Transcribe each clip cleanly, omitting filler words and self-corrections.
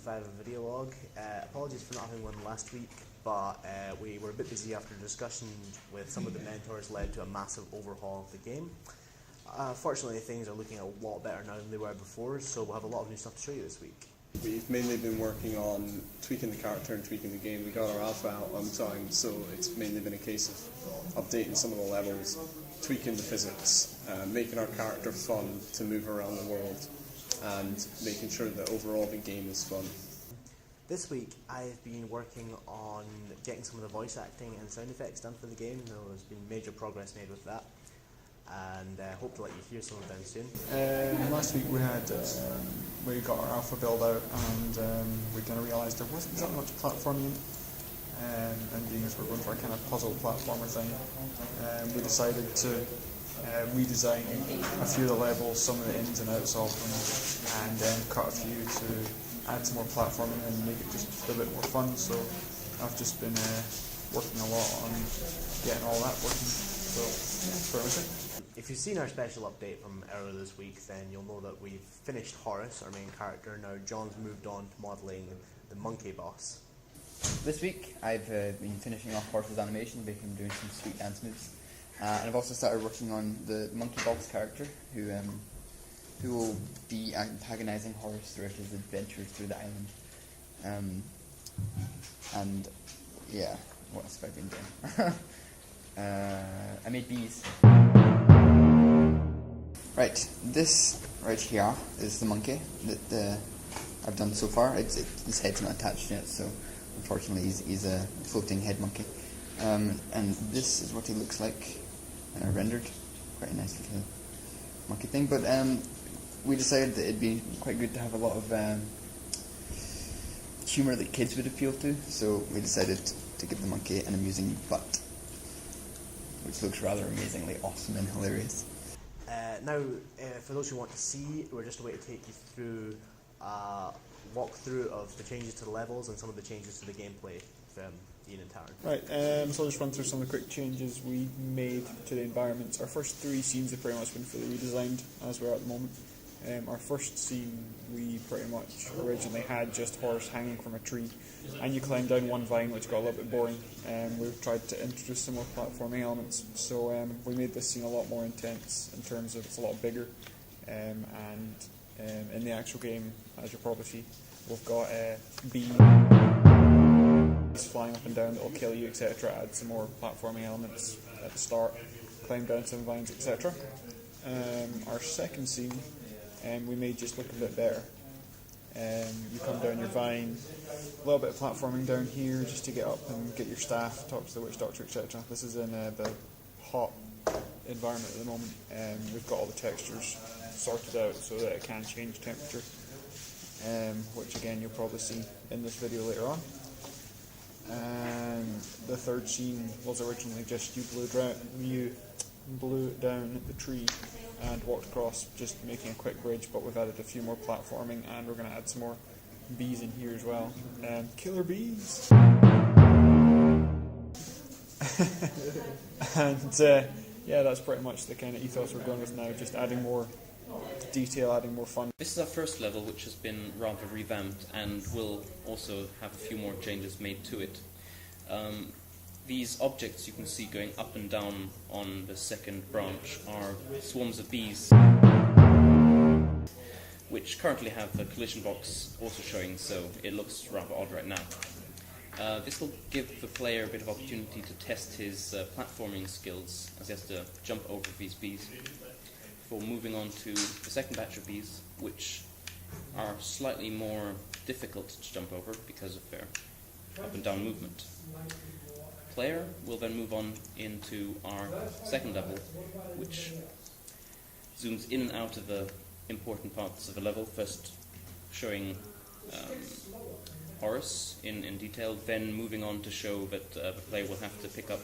5 of Video Log. Apologies for not having one last week, but we were a bit busy after discussion with some of the mentors led to a massive overhaul of the game. Fortunately, things are looking a lot better now than they were before, so we'll have a lot of new stuff to show you this week. We've mainly been working on tweaking the character and tweaking the game. We got our alpha out on time, so it's mainly been a case of updating some of the levels, tweaking the physics, making our character fun to move around the world, and making sure that overall the game is fun. This week I've been working on getting some of the voice acting and sound effects done for the game. There's been major progress made with that, and hope to let you hear some of them soon. Last week we got our alpha build out, and we kind of realised there wasn't that much platforming, and being as we're going for a kind of puzzle platformer thing, we decided to redesign a few of the levels, some of the ins and outs of them, and then cut a few to add some more platforming and make it just a bit more fun. So I've just been working a lot on getting all that working. So yeah, that's pretty much it. If you've seen our special update from earlier this week, then you'll know that we've finished Horace, our main character. Now John's moved on to modelling the monkey boss. This week I've been finishing off Horace's animation, making him doing some sweet dance moves. And I've also started working on the monkey boss character, who will be antagonising Horace throughout his adventures through the island. And yeah, what else have I been doing? I made bees. Right, this right here is the monkey that I've done so far. His head's not attached yet, so unfortunately he's a floating head monkey. And this is what he looks like rendered. Quite a nice little monkey thing. But we decided that it'd be quite good to have a lot of humour that kids would appeal to, so we decided to give the monkey an amusing butt, which looks rather amazingly awesome and hilarious. Now, for those who want to see, we're just a way to take you through a walkthrough of the changes to the levels and some of the changes to the gameplay from Ian and Taryn. Right, so I'll just run through some of the quick changes we made to the environments. Our first 3 scenes have pretty much been fully redesigned as we're at the moment. Our first scene, we pretty much originally had just Horace hanging from a tree, and you climb down one vine, which got a little bit boring. We've tried to introduce some more platforming elements, so we made this scene a lot more intense in terms of it's a lot bigger, and in the actual game, as you'll probably see, we've got bees flying up and down that will kill you, etc. Add some more platforming elements at the start, climb down some vines, etc. Our second scene, we made just look a bit better. You come down your vine, a little bit of platforming down here just to get up and get your staff, talk to the witch doctor, etc. This is in the hot environment at the moment, and we've got all the textures sorted out so that it can change temperature, which again you'll probably see in this video later on. And the third scene was originally just you blew down the tree and walked across, just making a quick bridge, but we've added a few more platforming, and we're going to add some more bees in here as well. Killer bees! And yeah, that's pretty much the kind of ethos we're going with now, just adding more detail, adding more fun. This is our first level, which has been rather revamped and will also have a few more changes made to it. These objects you can see going up and down on the second branch are swarms of bees, which currently have the collision box also showing, so it looks rather odd right now. This will give the player a bit of opportunity to test his platforming skills, as he has to jump over these bees before moving on to the second batch of bees, which are slightly more difficult to jump over because of their up and down movement. Player will then move on into our second level, which zooms in and out of the important parts of the level, first showing Horace in detail, then moving on to show that the player will have to pick up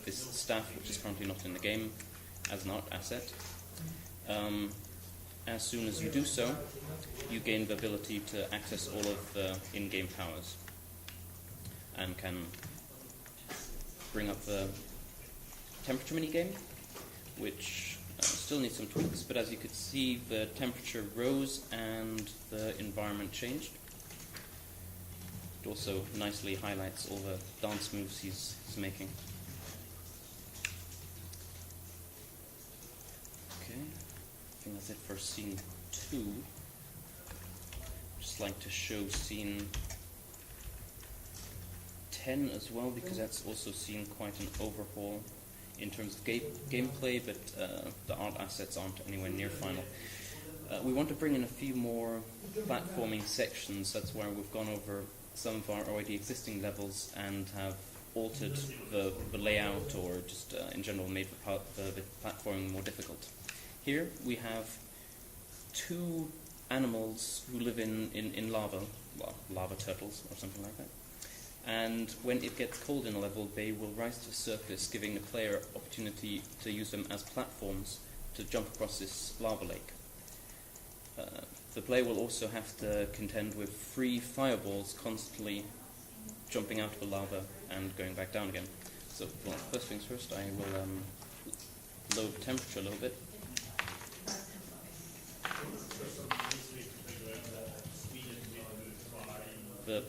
this staff, which is currently not in the game, as an art asset. As soon as you do so, you gain the ability to access all of the in-game powers and can bring up the temperature minigame, which still needs some tweaks, but as you could see, the temperature rose and the environment changed. It also nicely highlights all the dance moves he's making. Okay, I think that's it for scene 2. Just like to show scene 10 as well, because that's also seen quite an overhaul in terms of gameplay, but the art assets aren't anywhere near final. We want to bring in a few more platforming sections. That's where we've gone over some of our already existing levels and have altered the layout, or just in general made the platforming more difficult. Here we have 2 animals who live in lava, well, lava turtles or something like that. And when it gets cold in a level, they will rise to the surface, giving the player opportunity to use them as platforms to jump across this lava lake. The player will also have to contend with 3 fireballs constantly jumping out of the lava and going back down again. So, well, first things first, I will lower the temperature a little bit. The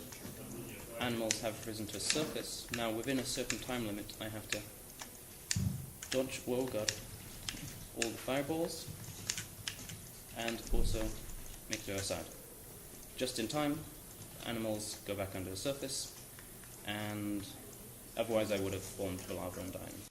animals have risen to the surface. Now, within a certain time limit, I have to dodge, oh god, all the fireballs, and also make the other side. Just in time, animals go back under the surface, and otherwise I would have fallen to the lava and died.